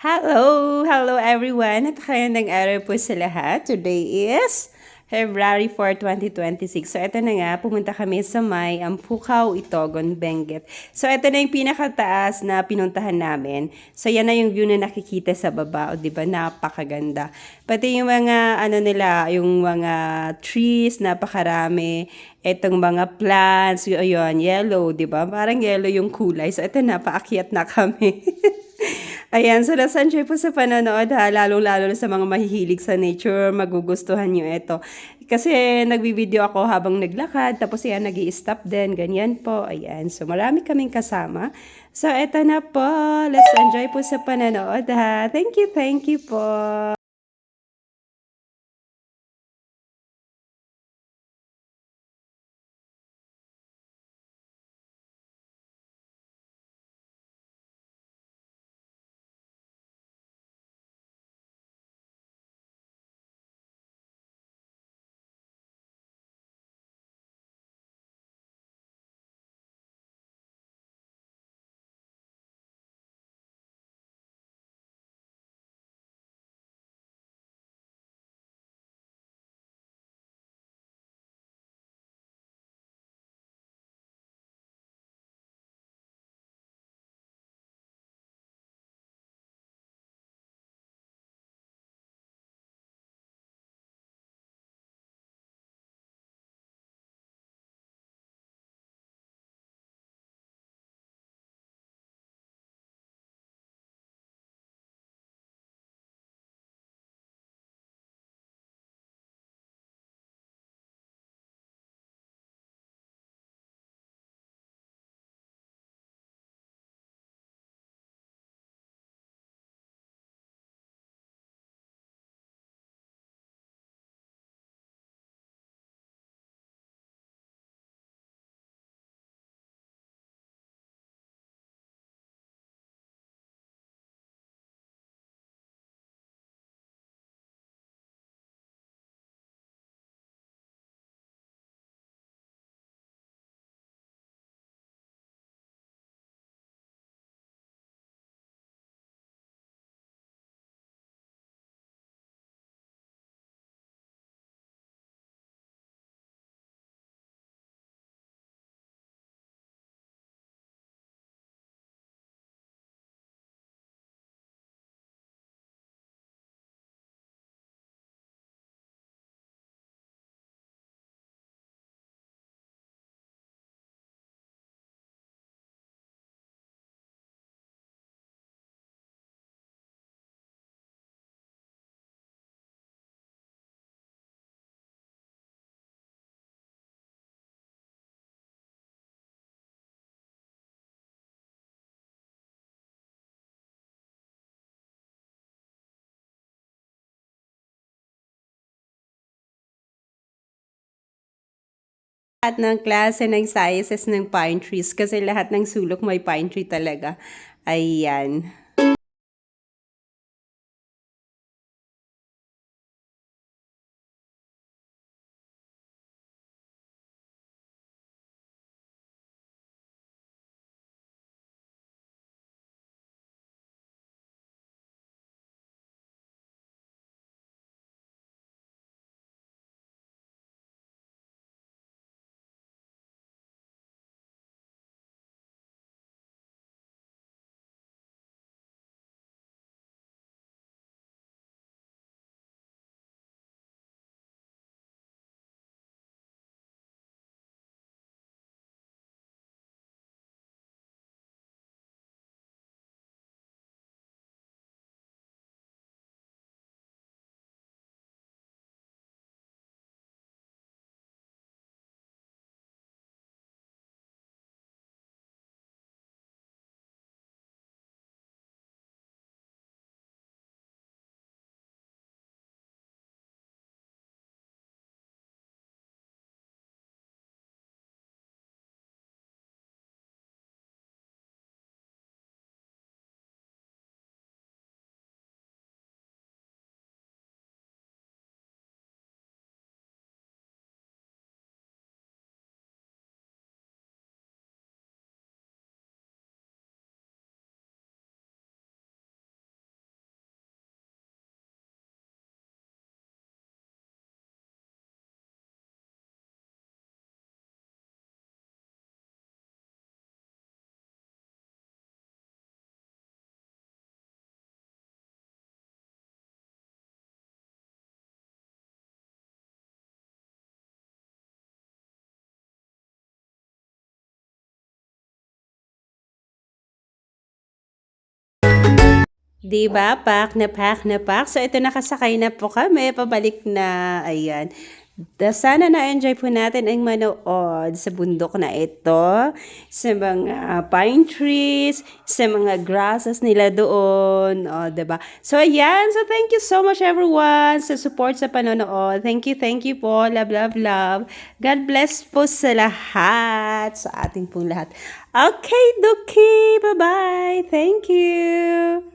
Hello everyone at kayang araw po sa lahat. Today is February 4, 2026. So ito na nga, pumunta kami sa may Ampukaw, Itogon, Benguet. So ito na yung pinakataas na pinuntahan namin. So yan na yung view na nakikita sa baba, o 'di ba? Napakaganda. Pati yung mga ano nila, yung mga trees, napakarami. Etong mga plants, ayun, yellow, 'di ba? Parang yellow yung kulay. So ito na, paakyat na kami. Ayan, so nasa-enjoy po sa panonood ha, lalo-lalo sa mga mahihilig sa nature, magugustuhan nyo ito. Kasi nagbibideo ako habang naglakad, tapos yan, nag stop din, ganyan po. Ayan, so marami kaming kasama. So eto na po, let's enjoy po sa panonood ha. Thank you po. Lahat ng klase ng sizes ng pine trees kasi lahat ng sulok may pine tree talaga. Ayan. Di ba? Pack na pack na pack. So, ito nakasakay na po kami. Pabalik na. Ayan. Sana na-enjoy po natin ang manood sa bundok na ito, sa mga pine trees, sa mga grasses nila doon. O, diba? So, ayan. So, thank you so much everyone sa support sa panonood. Thank you po. Love, love, love. God bless po sa lahat, sa ating pong lahat. Okay, Duki. Bye-bye. Thank you.